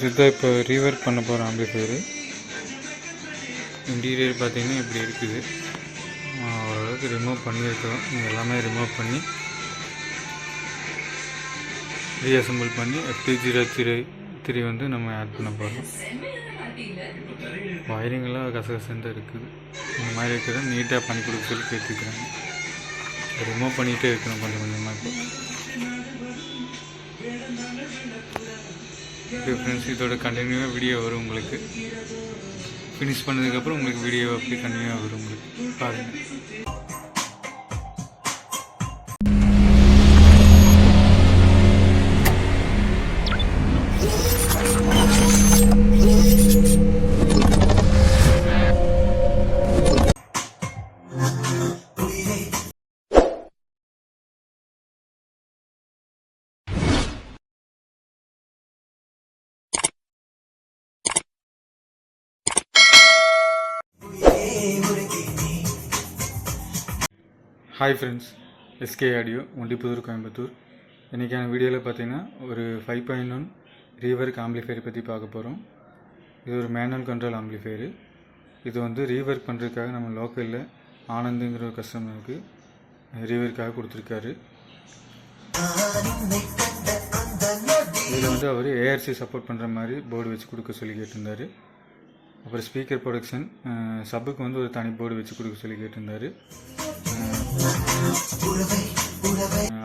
இதுதான் இப்போ ரீவர்க் பண்ண போகிற ஆம்பிளிஃபையரு. இன்டீரியர் பார்த்தீங்கன்னா இப்படி இருக்குது. ஓரளவுக்கு ரிமூவ் பண்ணியிருக்கிறோம். எல்லாமே ரிமூவ் பண்ணி ரீஅசம்பிள் பண்ணி FT003 வந்து நம்ம ஆட் பண்ண போகிறோம். வயரிங்கெல்லாம் கசகசன்னு தான் இருக்குது. இந்த மாதிரி இருக்கிறத நீட்டாக பண்ணி கொடுக்க சொல்லி கேட்டுருக்குறாங்க. ரிமூவ் பண்ணிகிட்டே இருக்கணும் கொஞ்சம் கொஞ்சமாக. இப்போ ஃப்ரெண்ட்ஸ், இதோட கண்டினியூவாக வீடியோ வரும் உங்களுக்கு. ஃபினிஷ் பண்ணதுக்கப்புறம் உங்களுக்கு வீடியோ அப்படி கண்டினியூவாக வரும் உங்களுக்கு பாருங்கள். Hi friends, SK audio, Ondipudur, Coimbatore. இன்றைக்கான வீடியோவில் பார்த்தீங்கன்னா ஒரு 5.1 ரீவர்க் ஆம்பிளிஃபையர் பற்றி பார்க்க போகிறோம். இது ஒரு மேனுவல் கண்ட்ரோல் ஆம்பிளிஃபையரு. இது வந்து ரீவர்க் பண்ணுறதுக்காக நம்ம லோக்கலில் ஆனந்துங்கிற ஒரு கஸ்டமருக்கு ரீவர்க்காக கொடுத்துருக்காரு. இதில் வந்து அவர் ஏஆர்சி சப்போர்ட் பண்ணுற மாதிரி போர்டு வச்சு கொடுக்க சொல்லி கேட்டிருந்தார். அப்புறம் ஸ்பீக்கர் ப்ரொடக்ஷன், சப்புக்கு வந்து ஒரு தனி போர்டு வச்சு கொடுக்க சொல்லி கேட்டிருந்தார்.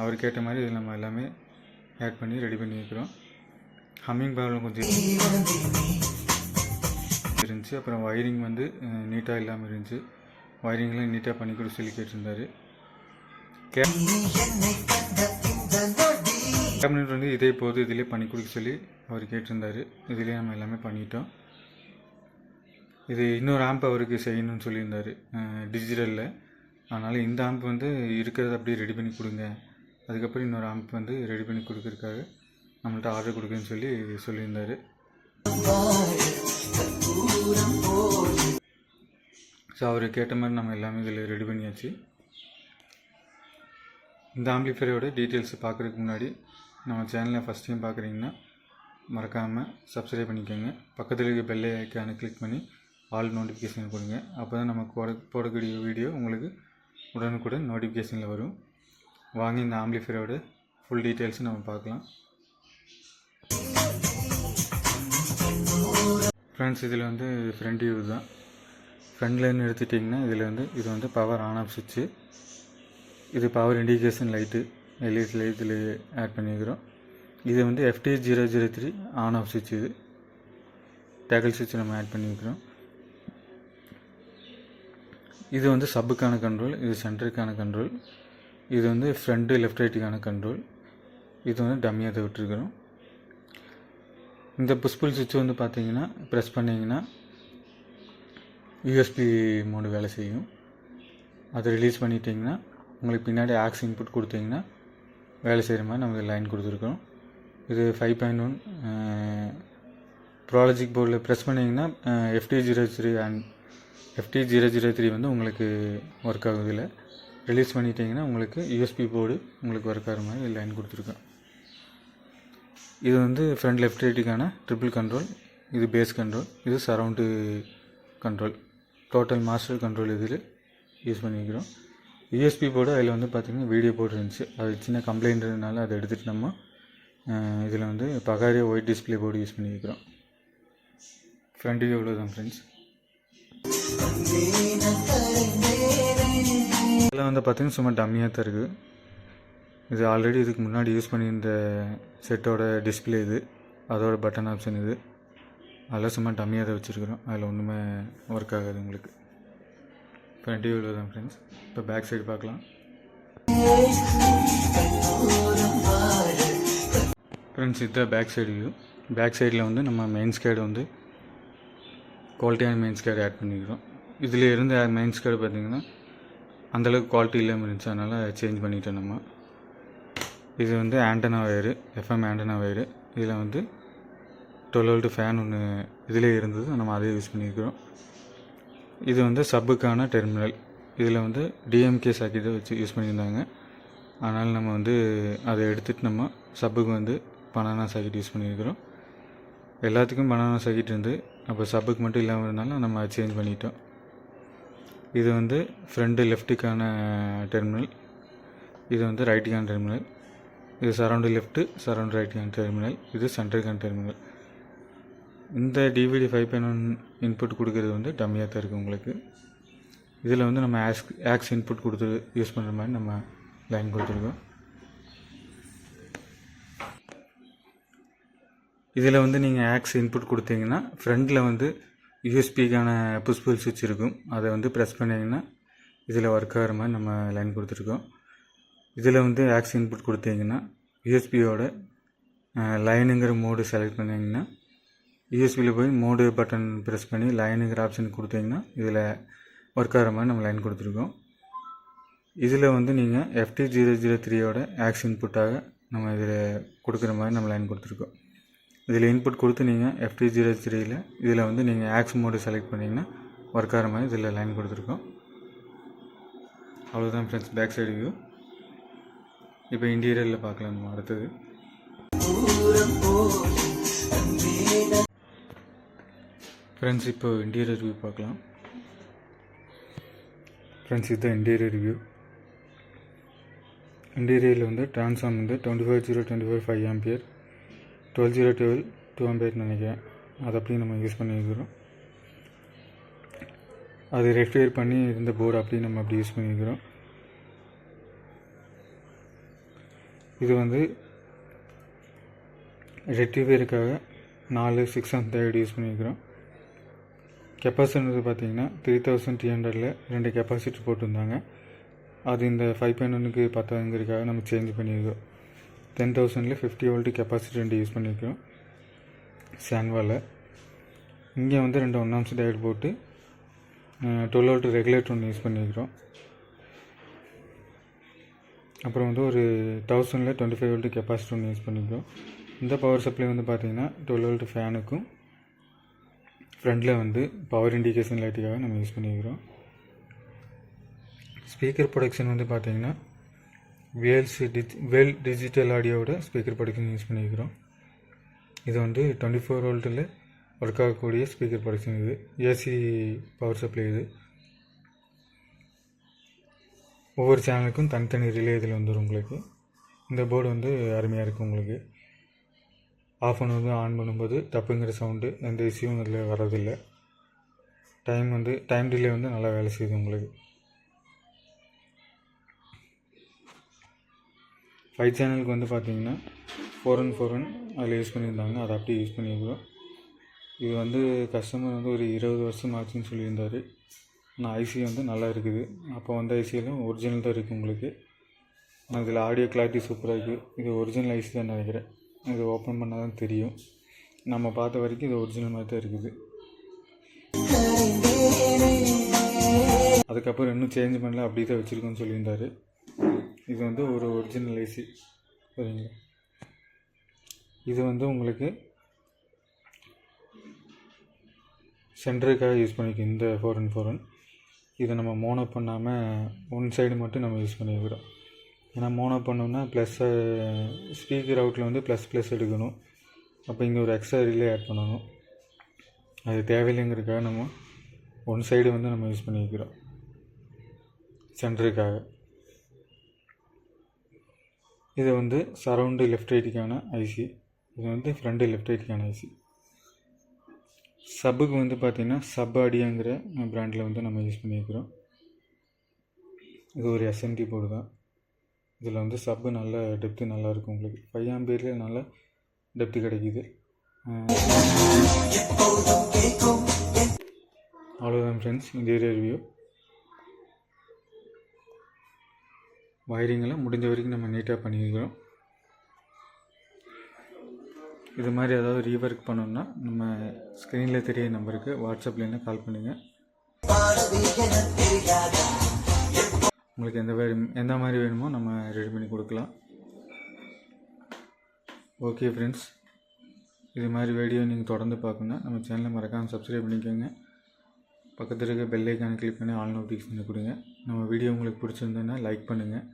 அவர் கேட்ட மாதிரி இதில் நம்ம எல்லாமே ஆட் பண்ணி ரெடி பண்ணி வைக்கிறோம். ஹம்மிங் ப்ராப்ளம் கொஞ்சம் இருந்துச்சு. அப்புறம் வயரிங் வந்து நீட்டாக இல்லாமல் இருந்துச்சு. வயரிங்லாம் நீட்டாக பண்ணி கொடுக்க சொல்லி கேட்டிருந்தார். கேபினட் வந்து இதே போது இதிலே பண்ணி கொடுக்க சொல்லி அவர் கேட்டிருந்தார். இதிலே நம்ம எல்லாமே பண்ணிட்டோம். இது இன்னொரு ஆம்ப் அவருக்கு செய்யணும்னு சொல்லியிருந்தார் டிஜிட்டலில். அதனால் இந்த ஆம்ப் வந்து இருக்கிறத அப்படியே ரெடி பண்ணி கொடுங்க, அதுக்கப்புறம் இன்னொரு ஆம்ப் வந்து ரெடி பண்ணி கொடுக்கறதுக்காக நம்மள்ட்ட ஆர்டர் கொடுக்குன்னு சொல்லியிருந்தார். ஸோ அவர் கேட்ட மாதிரி நம்ம எல்லாமே இதில் ரெடி பண்ணியாச்சு. இந்த ஆம்பிளிஃபையரோட டீட்டெயில்ஸ் பார்க்குறதுக்கு முன்னாடி நம்ம சேனலை ஃபஸ்ட் டைம் பார்க்குறீங்கன்னா மறக்காமல் சப்ஸ்கிரைப் பண்ணிக்கோங்க. பக்கத்தில் இருக்க பெல் ஐக்கானை கிளிக் பண்ணி ஆல் நோட்டிஃபிகேஷன் கொடுங்க. அப்போ தான் நமக்கு போடக்கூடிய வீடியோ உங்களுக்கு உடனுக்குடன் நோட்டிஃபிகேஷனில் வரும். வாங்க இந்த ஆம்பிளிஃபையரோட ஃபுல் டீட்டெயில்ஸும் நம்ம பார்க்கலாம். ஃப்ரெண்ட்ஸ், இதில் வந்து ஃப்ரண்ட் வியூ தான். ஃப்ரண்ட்லேருந்து எடுத்துட்டிங்கன்னா இதில் வந்து இது வந்து பவர் ஆன் ஆஃப் சுவிட்சு. இது power indication light, LED light இதில் ஆட் பண்ணிக்கிறோம். இது வந்து FT003 ஆன் ஆஃப் சுவிட்ச். இது டேக்கிள் சுவிட்ச் நம்ம ஆட் பண்ணிக்கிறோம். இது வந்து சப்புக்கான கண்ட்ரோல், இது சென்டருக்கான கண்ட்ரோல், இது வந்து ஃப்ரண்ட்டு லெஃப்ட் ரைட்டுக்கான கண்ட்ரோல். இது வந்து டம்மியாக விட்டுருக்குறோம். இந்த புஷ்புல் சுவிட்ச் வந்து பார்த்தீங்கன்னா ப்ரெஸ் பண்ணிங்கன்னா யூஎஸ்பி மோடு வேலை செய்யும். அதை ரிலீஸ் பண்ணிட்டிங்கன்னா உங்களுக்கு பின்னாடி ஆக்ஸ் இன்புட் கொடுத்தீங்கன்னா வேலை செய்கிற மாதிரி நமக்கு லைன் கொடுத்துருக்கோம். இது 5.1 ப்ராலஜிக் போர்டில் ப்ரெஸ் பண்ணிங்கன்னா FT003 அண்ட் FT003 வந்து உங்களுக்கு ஒர்க் ஆகுதில்ல. ரிலீஸ் பண்ணிட்டீங்கன்னா உங்களுக்கு யூஎஸ்பி போர்டு உங்களுக்கு ஒர்க் ஆகிற மாதிரி லைன் கொடுத்துருக்கோம். இது வந்து ஃப்ரண்ட் லெஃப்ட் ரைட்டுக்கான ட்ரிபிள் கண்ட்ரோல், இது பேஸ் கண்ட்ரோல், இது surround control, total master control இதில் யூஸ் பண்ணிக்கிறோம். யூஎஸ்பி போர்டு அதில் வந்து பார்த்திங்கன்னா வீடியோ போர்டு இருந்துச்சு. அது சின்ன கம்ப்ளைண்ட்னால அதை எடுத்துகிட்டு நம்ம இதில் வந்து பகாரியா ஒயிட் டிஸ்பிளே போர்டு யூஸ் பண்ணிக்கிறோம். ஃப்ரண்ட் வியூ எவ்வளோ தான் ஃப்ரெண்ட்ஸ். இதெல்லாம் வந்து பார்த்திங்கன்னா சும்மா டம்மியாக தான் இருக்குது. இது ஆல்ரெடி இதுக்கு முன்னாடி யூஸ் பண்ணியிருந்த செட்டோட டிஸ்பிளே இது, அதோட பட்டன் ஆப்ஷன் இது. அதெல்லாம் சும்மா டம்மியாக தான் வச்சுருக்குறோம். அதில் ஒன்றுமே ஒர்க் ஆகாது உங்களுக்கு. ஃப்ரண்ட் வியூவில் தான் ஃப்ரெண்ட்ஸ். இப்போ பேக் சைடு பார்க்கலாம். ஃப்ரெண்ட்ஸ், இதுதான் பேக் சைடு வியூ. பேக் சைடில் வந்து நம்ம மெயின் ஸ்கேடு வந்து குவாலிட்டியான மெயின் ஸ்கேடு ஆட் பண்ணிக்கிறோம். இதில் இருந்த மெயின் ஸ்கேடு பார்த்திங்கன்னா அந்தளவுக்கு குவாலிட்டி இல்லாமல் இருந்துச்சு, அதனால் சேஞ்ச் பண்ணிட்டோம் நம்ம. இது வந்து antenna wire, FM antenna wire. இதில் வந்து 12 வோல்ட் ஃபேன் ஒன்று இதிலே இருந்தது, நம்ம அதே யூஸ் பண்ணியிருக்கிறோம். இது வந்து சப்புக்கான டெர்மினல். இதில் வந்து DMK சாக்கெட்டை வச்சு யூஸ் பண்ணியிருந்தாங்க. அதனால் நம்ம வந்து அதை எடுத்துகிட்டு நம்ம சப்புக்கு வந்து பனானா சாக்கெட் யூஸ் பண்ணியிருக்கிறோம். எல்லாத்துக்கும் பனானா சாக்கெட் இருந்து அப்போ சப்புக்கு மட்டும் இல்லாமல் இருந்தாலும் நம்ம அதை சேஞ்ச் பண்ணிட்டோம். இது வந்து ஃப்ரண்ட்டு லெஃப்ட்டுக்கான டெர்மினல், இது வந்து ரைட்டுக்கான டெர்மினல். இது சரௌண்டு லெஃப்ட்டு சரௌண்டு ரைட்டுக்கான டெர்மினல், இது சென்டருக்கான டெர்மினல். இந்த டிவிடி 5.1 இன்புட் கொடுக்குறது வந்து டம்மியாக தான் இருக்குது உங்களுக்கு. இதில் வந்து நம்ம ஆக்ஸ் இன்புட் கொடுத்து யூஸ் பண்ணுற மாதிரி நம்ம லைன் கொடுத்துருக்கோம். இதில் வந்து நீங்கள் ஆக்ஸ் இன்புட் கொடுத்தீங்கன்னா ஃப்ரண்டில் வந்து யூஎஸ்பிக்கான புஷ்புல் சுவிட்ச் இருக்கும். அதை வந்து ப்ரெஸ் பண்ணிங்கன்னா இதில் ஒர்க் ஆகிற மாதிரி நம்ம லைன் கொடுத்துருக்கோம். இதில் வந்து ஆக்ஸ் இன்புட் கொடுத்தீங்கன்னா யூஎஸ்பியோட லைனுங்கிற மோடு செலக்ட் பண்ணிங்கன்னா யூஎஸ்பியில் போய் மோடு பட்டன் ப்ரெஸ் பண்ணி லைனுங்கிற ஆப்ஷன் கொடுத்தீங்கன்னா இதில் ஒர்க் ஆகிற மாதிரி நம்ம லைன் கொடுத்துருக்கோம். இதில் வந்து நீங்கள் FT003யோட ஆக்ஸ் இன்புட்டாக நம்ம இதில் கொடுக்குற மாதிரி நம்ம லைன் கொடுத்துருக்கோம். இதில் இன்புட் கொடுத்து நீங்கள் FT03யில் இதில் வந்து நீங்கள் ஆக்ஸ் மோடு செலக்ட் பண்ணிங்கன்னா ஒர்க் ஆகிற மாதிரி இதில் லைன் கொடுத்துருக்கோம். அவ்வளோதான் ஃப்ரெண்ட்ஸ், பேக் சைடு வியூ. இப்போ இன்டீரியரில் பார்க்கலாம் நம்ம அடுத்தது. ஃப்ரெண்ட்ஸ் இப்போ இன்டீரியர் வியூ பார்க்கலாம். ஃப்ரெண்ட்ஸ் இதுதான் இன்டீரியர் வியூ. இன்டீரியரில் வந்து ட்ரான்ஸ்ஃபார்ம் வந்து 25/0 5 ஆம்பியர், 12/0 2 ஆம்பியர் நினைக்கிறேன். அதை அப்படியே நம்ம யூஸ் பண்ணியிருக்கிறோம். அது ரெக்டிஃபைர் பண்ணி இருந்த போர்டு அப்படியே நம்ம அப்படி யூஸ் பண்ணியிருக்கிறோம். இது வந்து ரெக்டிஃபையருக்காக 4 600 யூஸ் பண்ணியிருக்கிறோம். கெப்பாசிட்டர் பார்த்தீங்கன்னா 3300ல் 2 கெப்பாசிட்டர் போட்டிருந்தாங்க. அது இந்த 5.1க்கு பத்தாதுங்கிறதுக்காக நம்ம சேஞ்ச் பண்ணியிருக்கோம். 10,000ல் 50 வோல்ட் கெப்பாசிட்டர் 2 யூஸ் பண்ணியிருக்கிறோம் சான்வாவில். இங்கே வந்து 2 1 ஆம்ஸ் டயோடு போட்டு 12 வோல்ட் ரெகுலேட்டர் ஒன்று யூஸ் பண்ணியிருக்கிறோம். அப்புறம் வந்து ஒரு 1000ல் 25 வோல்ட் கெப்பாசிட்டர் ஒன்று யூஸ் பண்ணியிருக்கிறோம். இந்த பவர் சப்ளை வந்து பார்த்திங்கன்னா 12 வோல்ட் ஃபேனுக்கும் ஃப்ரண்டில் வந்து பவர் இண்டிகேஷன் லைட்டுக்காக நம்ம யூஸ் பண்ணியிருக்கிறோம். ஸ்பீக்கர் ப்ரொடக்ஷன் வந்து பார்த்திங்கன்னா வேல் டிஜிட்டல் ஆடியோவோட ஸ்பீக்கர் ப்ரொடக்ஷன் யூஸ் பண்ணியிருக்கிறோம். இது வந்து 24 வோல்ட்டில் ஒர்க் ஆகக்கூடிய ஸ்பீக்கர் ப்ரொடக்ஷன். இது ஏசி பவர் சப்ளை. இது ஒவ்வொரு சேனலுக்கும் தனித்தனி ரிலே இதில் வந்துடும் உங்களுக்கு. இந்த போர்டு வந்து அருமையாக இருக்குது உங்களுக்கு. ஆஃப் பண்ணும்போது ஆன் பண்ணும்போது தப்புங்கிற சவுண்டு எந்த இஷ்யூவும் இதில் வர்றதில்லை. டைம் டிலே வந்து நல்லா வேலை செய்யுது உங்களுக்கு. 5 சேனலுக்கு வந்து பார்த்திங்கன்னா 4N அதில் யூஸ் பண்ணியிருந்தாங்க. அதை அப்படியே யூஸ் பண்ணியிருக்கிறோம். இது வந்து கஸ்டமர் வந்து ஒரு 20 வருஷம் ஆச்சுன்னு சொல்லியிருந்தார். ஆனால் ஐசி வந்து நல்லா இருக்குது. அப்போ வந்த ஐசியெல்லாம் ஒரிஜினல் தான் இருக்குது உங்களுக்கு. அதில் ஆடியோ கிளாரிட்டி சூப்பராக இருக்குது. இது ஒரிஜினல் ஐசி தான் நினைக்கிறேன். இது ஓப்பன் பண்ணால் தான் தெரியும். நம்ம பார்த்த வரைக்கும் இது ஒரிஜினல் மாதிரி தான் இருக்குது. அதுக்கப்புறம் இன்னும் சேஞ்ச் பண்ணல, அப்படி தான் வச்சுருக்கோன்னு சொல்லியிருந்தார். இது வந்து ஒரு ஒரிஜினல் ஐசி சரிங்களா. இது வந்து உங்களுக்கு சென்டருக்காக யூஸ் பண்ணிக்கும் இந்த 4N. இதை நம்ம மோனோ பண்ணாமல் ஒன் சைடு மட்டும் நம்ம யூஸ் பண்ணிக்கிறோம். ஏன்னா மோனோ பண்ணோம்னா ப்ளஸ்ஸை ஸ்பீக்கர் அவுட்டில் வந்து ப்ளஸ் எடுக்கணும். அப்போ இங்கே ஒரு எக்ஸ்ட்ரா ரிலே ஆட் பண்ணணும். அது தேவையில்லைங்கிறதுக்காக நம்ம ஒன் சைடு வந்து நம்ம யூஸ் பண்ணிக்கிறோம் சென்டருக்காக. இது வந்து சரௌண்டு லெஃப்ட் ரைட்டுக்கான ஐசி. இது வந்து ஃப்ரண்ட்டு லெஃப்ட் ரைட்டுக்கான ஐசி. சப்புக்கு வந்து பார்த்திங்கன்னா சப் ஆடியோங்கிற பிராண்டில் வந்து நம்ம யூஸ் பண்ணியிருக்கிறோம். இது ஒரு SMT போர்டு தான். இதில் வந்து சப்பு நல்ல டெப்த்து நல்லாயிருக்கும் உங்களுக்கு. 5 ஆம்பியர்லேயே நல்ல டெப்த்து கிடைக்கிது. அவ்வளோதான் ஃப்ரெண்ட்ஸ் இன்டீரியர் ரிவ்யூ. வயரிங்கெல்லாம் முடிஞ்ச வரைக்கும் நம்ம நீட்டாக பண்ணியிருக்கிறோம். இது மாதிரி ஏதாவது ரீவொர்க் பண்ணணுன்னா நம்ம ஸ்க்ரீனில் தெரிய நம்பருக்கு வாட்ஸ்அப்லேருந்து கால் பண்ணுங்கள். உங்களுக்கு எந்த மாதிரி வேணுமோ நம்ம ரெடி பண்ணி கொடுக்கலாம். ஓகே ஃப்ரெண்ட்ஸ், இது மாதிரி வீடியோ நீங்கள் தொடர்ந்து பார்க்கணுன்னா நம்ம சேனலை மறக்காமல் சப்ஸ்கிரைப் பண்ணிக்கோங்க. பக்கத்தில் இருக்க பெல் ஐக்கானை கிளிக் பண்ணி ஆல் நோட்டிஃபிகேஷன் கொடுங்க. நம்ம வீடியோ உங்களுக்கு பிடிச்சிருந்ததுன்னா லைக் பண்ணுங்கள்.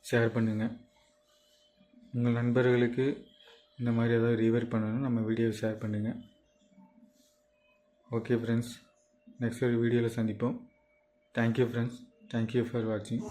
ஷேர் பண்ணுங்கள். உங்கள் நண்பர்களுக்கு இந்த மாதிரி ஏதாவது ரீவர் பண்ணணும் நம்ம வீடியோவை ஷேர் பண்ணுங்கள். ஓகே ஃப்ரெண்ட்ஸ், நெக்ஸ்ட் ஒரு வீடியோவில் சந்திப்போம். தேங்க்யூ ஃப்ரெண்ட்ஸ், தேங்க்யூ ஃபார் வாட்சிங்.